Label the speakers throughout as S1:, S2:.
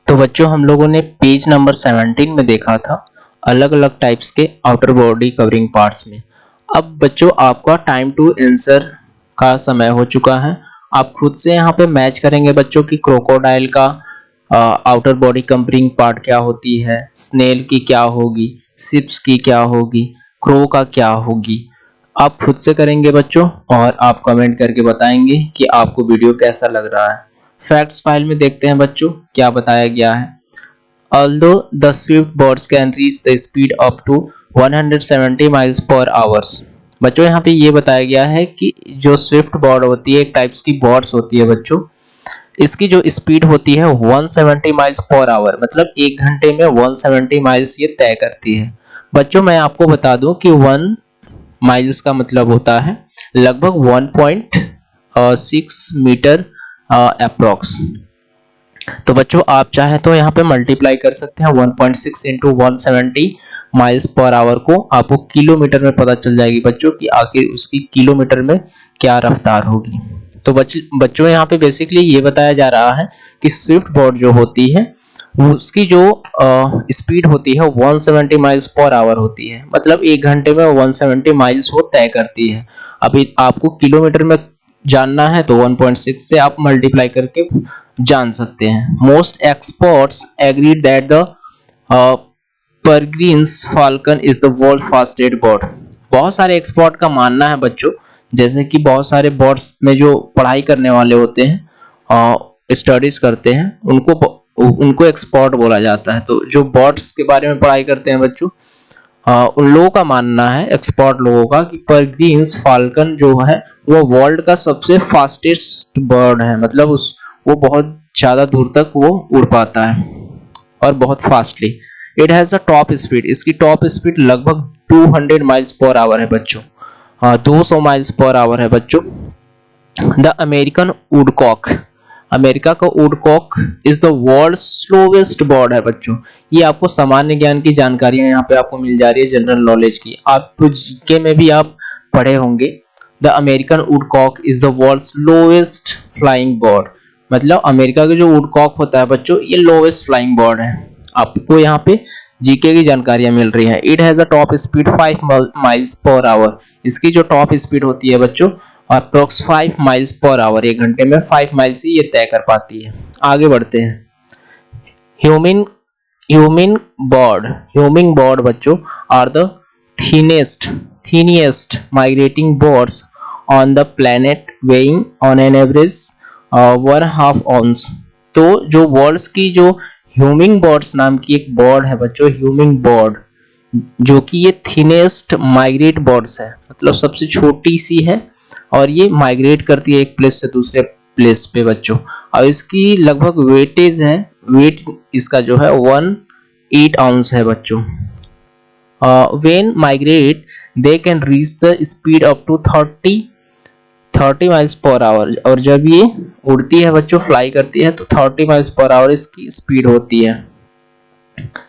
S1: तो बच्चों हम लोगों ने पेज नंबर 17 में देखा था अलग अलग टाइप्स के आउटर बॉडी कवरिंग पार्ट्स में। अब बच्चों आपका टाइम टू आंसर का समय हो चुका है। आप खुद से यहाँ पे मैच करेंगे बच्चों की क्रोकोडाइल का आउटर बॉडी कवरिंग पार्ट क्या होती है, स्नेल की क्या होगी, शिप्स की क्या होगी, क्रो का क्या होगी। आप खुद से करेंगे बच्चों और आप कमेंट करके बताएंगे कि आपको वीडियो कैसा लग रहा है। फैक्ट्स फाइल में देखते हैं बच्चों क्या बताया गया है। Although the swift boats can reach the speed up to 170 miles per hour। बच्चों यहाँ पे ये बताया गया है कि जो स्विफ्ट बोर्ड होती है एक टाइप्स की बोर्ड्स होती है बच्चों, इसकी जो स्पीड होती है 170 माइल्स पर आवर, मतलब 1 घंटे में 170 माइल्स ये तय करती है। बच्चों मैं आपको बता दूं कि 1 माइल्स का मतलब होता है लगभग 1.6 मीटर अप्रोक्स। तो बच्चों आप चाहे तो यहाँ पे मल्टीप्लाई कर सकते हैं 1.6 इंटू 170 माइल्स पर आवर को, आपको किलोमीटर में पता चल जाएगी बच्चों कि आखिर उसकी किलोमीटर में क्या रफ्तार होगी। तो बच्चों यहाँ पे बेसिकली ये बताया जा रहा है कि स्विफ्ट बोर्ड जो होती है उसकी जो स्पीड होती है 170 माइल्स पर आवर होती है, मतलब 1 घंटे में 170 माइल्स वो तय करती है। अभी आपको किलोमीटर में जानना है तो 1.6 से आप मल्टीप्लाई करके जान सकते हैं। Most experts agree that the peregrine's falcon is the world fastest bird. बहुत सारे एक्सपर्ट का मानना है बच्चों, जैसे कि बहुत सारे बर्ड्स में जो पढ़ाई करने वाले होते हैं, स्टडीज करते हैं, उनको एक्सपर्ट बोला जाता है। तो जो बर्ड्स के बारे में पढ़ाई करते हैं बच्चों, उन लोगों का मानना है, एक्सपर्ट लोगों का, कि पेरेग्रिन्स फाल्कन जो है वो वर्ल्ड का सबसे फास्टेस्ट बर्ड है, मतलब वो बहुत ज्यादा दूर तक वो उड़ पाता है और बहुत fastly. It has a top speed, इसकी टॉप स्पीड लगभग 200 माइल्स पर आवर है बच्चों, 200 माइल्स पर आवर है बच्चों। द अमेरिकन वुडकॉक, अमेरिका का Woodcock is the world slowest bird है बच्चों। ये आपको सामान्य ज्ञान की जानकारियां यहाँ पे आपको मिल जा रही है, जनरल नॉलेज की, आप जीके में भी आप पढ़े होंगे। The American Woodcock is the world slowest flying bird, मतलब अमेरिका का जो वुडकॉक होता है बच्चों ये लोवेस्ट फ्लाइंग बर्ड है। आपको यहाँ पे जीके की जानकारियां मिल रही है। It has a top speed 5 miles per our, इसकी जो टॉप स्पीड होती है बच्चों अप्रोक्स 5 माइल्स पर आवर, 1 घंटे में 5 माइल्स ही ये तय कर पाती है। आगे बढ़ते हैं। ह्यूमिंग बर्ड बच्चों are the thinnest migrating birds on the planet, weighing on an average 1/2 ounce। तो जो बर्ड्स की जो ह्यूमिंग बर्ड्स नाम की एक बर्ड है बच्चों, ह्यूमिंग बर्ड, जो कि ये थिनेस्ट माइग्रेट बर्ड्स है, मतलब सबसे छोटी सी है और ये माइग्रेट करती है एक प्लेस से दूसरे प्लेस पे बच्चों। और इसकी लगभग वेटेज है, वेट इसका जो है 1/8 आउंस है बच्चों। When migrate they can reach the speed up to 30 miles per hour, और जब ये उड़ती है बच्चों, फ्लाई करती है, तो 30 माइल्स पर आवर इसकी स्पीड होती है।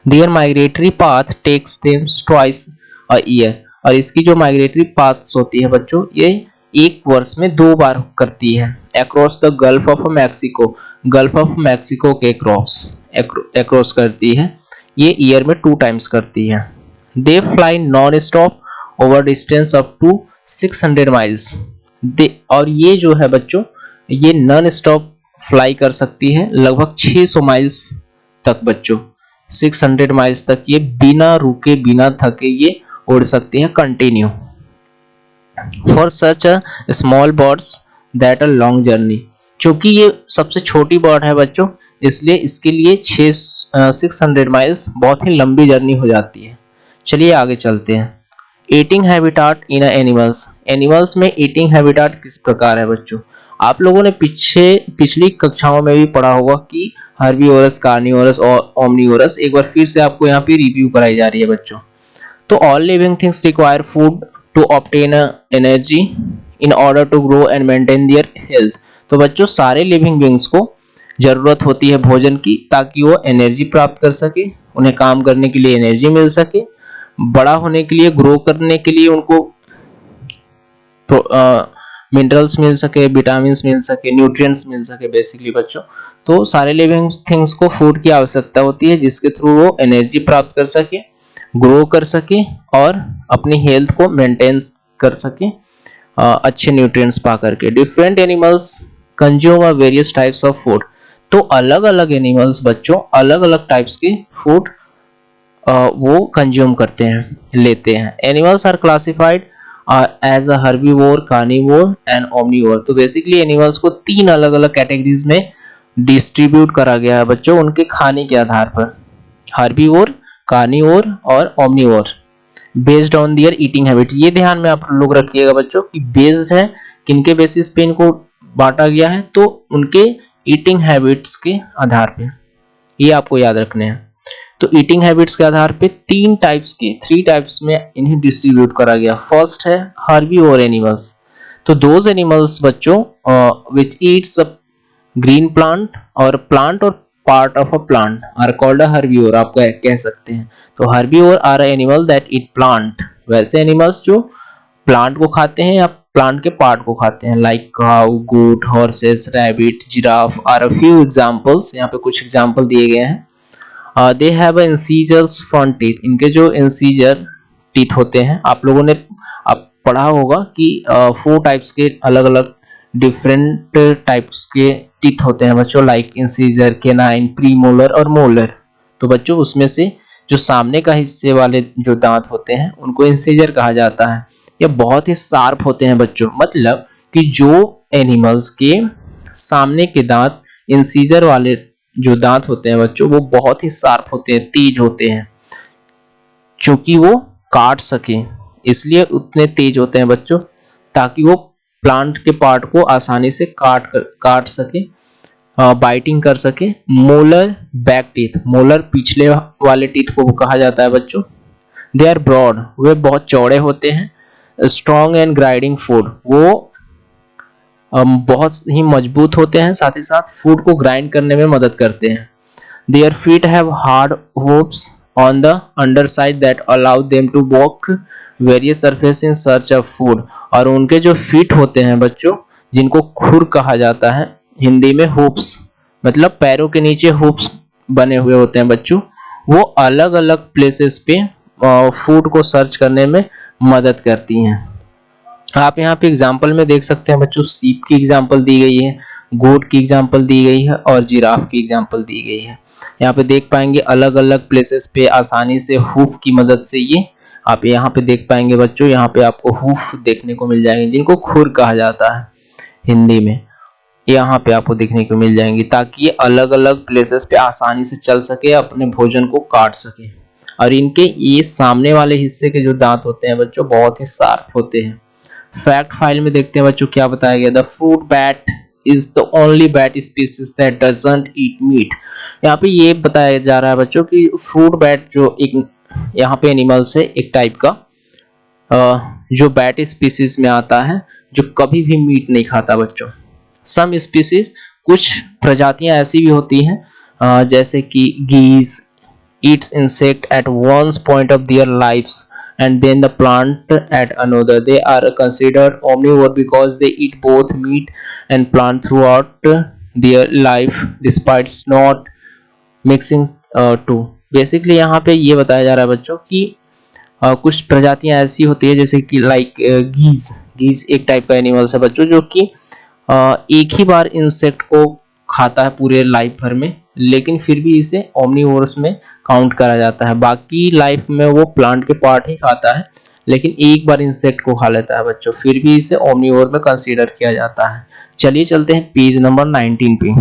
S1: Their migratory path takes them twice a year, और इसकी जो माइग्रेटरी पाथ्स होती है बच्चों ये एक वर्ष में 2 बार करती है। Across the Gulf of Mexico, Gulf of Mexico के अक्रॉस करती है, ये ईयर में 2 टाइम्स करती है। They fly non stop over distance up to 600 miles, और ये जो है बच्चों ये नॉन स्टॉप फ्लाई कर सकती है लगभग 600 माइल्स तक बच्चों, 600 माइल्स तक ये बिना रुके बिना थके ये उड़ सकती है continue. For such a small birds that a long journey, चूंकि ये सबसे छोटी बर्ड है बच्चों इसलिए इसके लिए 600 माइल्स बहुत ही लंबी जर्नी हो जाती है। चलिए आगे चलते हैं। ईटिंग हैबिटाट इन एनिमल्स, एनिमल्स में ईटिंग हैबिटाट किस प्रकार है बच्चों? आप लोगों ने पिछली कक्षाओं में भी पढ़ा होगा कि हर्बीवोरस, कार्निवोरस और ओमनीवोरस, एक बार फिर से आपको यहाँ पे रिव्यू कराई जा रही है बच्चों। तो all living things require food to obtain energy in order to grow and maintain their health. तो बच्चों सारे लिविंग बीइंग्स को जरूरत होती है भोजन की ताकि वो एनर्जी प्राप्त कर सके, उन्हें काम करने के लिए एनर्जी मिल सके, बड़ा होने के लिए, ग्रो करने के लिए उनको मिनरल्स मिल सके, विटामिन्स मिल सके, न्यूट्रिएंट्स मिल सके बेसिकली बच्चों। तो सारे लिविंग थिंग्स को फूड की आवश्यकता होती है जिसके थ्रू वो एनर्जी प्राप्त कर सके, ग्रो कर सके और अपनी हेल्थ को मेंटेन कर सके अच्छे न्यूट्रिएंट्स पा करके। Different animals consume various types of food. तो अलग अलग एनिमल्स बच्चों अलग अलग टाइप्स के फूड वो कंज्यूम करते हैं, लेते हैं। Animals are classified as a herbivore, carnivore and omnivore. तो बेसिकली एनिमल्स को 3 अलग अलग कैटेगरीज में डिस्ट्रीब्यूट करा गया है बच्चों उनके खाने के आधार पर, हर्बीवोर, कार्निवोर और omnivore, based on their eating habit. ये ध्यान में आप लोग रखिएगा बच्चों कि बेस्ड है किनके बेसिस पे इनको बांटा गया है, तो उनके ईटिंग हैबिट्स के आधार पे, ये आपको याद रखने हैं। तो ईटिंग हैबिट्स के आधार पे 3 टाइप्स में इन्हें डिस्ट्रीब्यूट करा गया। फर्स्ट है हर्बीवोर एनिमल्स। तो दोज एनिमल्स बच्चों which eats a green plant और प्लांट और part of a plant are called a herbivore, आप कह सकते हैं। तो herbivore are animal that eat plant, वैसे एनिमल्स जो प्लांट को खाते हैं या प्लांट के पार्ट को खाते हैं, like cow, goat, horses, rabbit, giraffe are a few examples. यहाँ पे कुछ एग्जांपल दिए गए हैं। They have incisors front teeth, इनके जो इंसीजर टीथ होते हैं, आप लोगों ने आप पढ़ा होगा कि 4 टाइप्स के अलग अलग डिफरेंट टाइप्स के टीथ होते हैं बच्चों, लाइक इंसीजर, केनाइन, प्रीमोलर और मोलर। तो बच्चों उसमें से जो सामने का हिस्से वाले जो दांत होते हैं उनको इंसीजर कहा जाता है। ये बहुत ही शार्प होते हैं बच्चों, मतलब कि जो एनिमल्स के सामने के दांत इंसीजर वाले जो दांत होते हैं बच्चों वो बहुत ही शार्प होते हैं, तेज होते हैं, क्योंकि वो काट सके इसलिए उतने तेज होते हैं बच्चों, ताकि वो प्लांट के पार्ट को आसानी से काट सके, बाइटिंग कर सके। मोलर बैक टीथ, मोलर पिछले वाले टीथ को कहा जाता है बच्चों। दे आर ब्रॉड, वे बहुत चौड़े होते हैं। स्ट्रॉन्ग एंड ग्राइंडिंग फूड, वो बहुत ही मजबूत होते हैं, साथ ही साथ फूड को ग्राइंड करने में मदद करते हैं। Their feet have hard hooves on the underside that allow them to walk various surfaces in search of food। और उनके जो फीट होते हैं बच्चों, जिनको खुर कहा जाता है हिंदी में, हूप्स मतलब पैरों के नीचे हूप्स बने हुए होते हैं बच्चों, वो अलग अलग प्लेसेस पे फूड को सर्च करने में मदद करती हैं। आप यहाँ पे एग्जाम्पल में देख सकते हैं बच्चों, सीप की एग्जाम्पल दी गई है, गोट की एग्जाम्पल दी गई है और जिराफ की एग्जाम्पल दी गई है। यहाँ पे देख पाएंगे अलग अलग प्लेसेस पे आसानी से हूफ की मदद से ये आप यहाँ पे देख पाएंगे बच्चों, यहाँ पे आपको हूफ देखने को मिल जाएंगे जिनको खुर कहा जाता है हिंदी में, यहाँ पे आपको देखने को मिल जाएंगी, ताकि ये अलग अलग प्लेसेस पे आसानी से चल सके, अपने भोजन को काट सके। और इनके ये सामने वाले हिस्से के जो दांत होते हैं बच्चों बहुत ही शार्प होते हैं। फैक्ट फाइल में देखते हैं बच्चों क्या बताया गया। The fruit bat is the only bat species that doesn't eat meat. यहाँ पे ये बताया जा रहा है बच्चों कि फ्रूट बैट जो एक यहाँ पे एनिमल्स है एक टाइप का, जो बैट स्पीसीज में आता है, जो कभी भी मीट नहीं खाता बच्चों। सम स्पीसीज, कुछ प्रजातियां ऐसी भी होती हैं जैसे कि गीज eats insect at one point of their lives and then the plant at another. They are considered omnivore because they eat both meat and plant throughout their life despite not mixing two. Basically यहाँ पे ये बताया जा रहा है बच्चों कि कुछ प्रजातियां ऐसी होती है जैसे कि लाइक गीज एक टाइप का एनिमल्स है बच्चों, जो कि एक ही बार इंसेक्ट को खाता है पूरे लाइफ भर में, लेकिन फिर भी इसे ओमनीवोरस में काउंट करा जाता है। बाकी लाइफ में वो प्लांट के पार्ट ही खाता है, लेकिन एक बार इंसेक्ट को खा लेता है बच्चों, फिर भी इसे ओमनीवोर में कंसीडर किया जाता है। चलिए चलते हैं पेज नंबर 19 पे।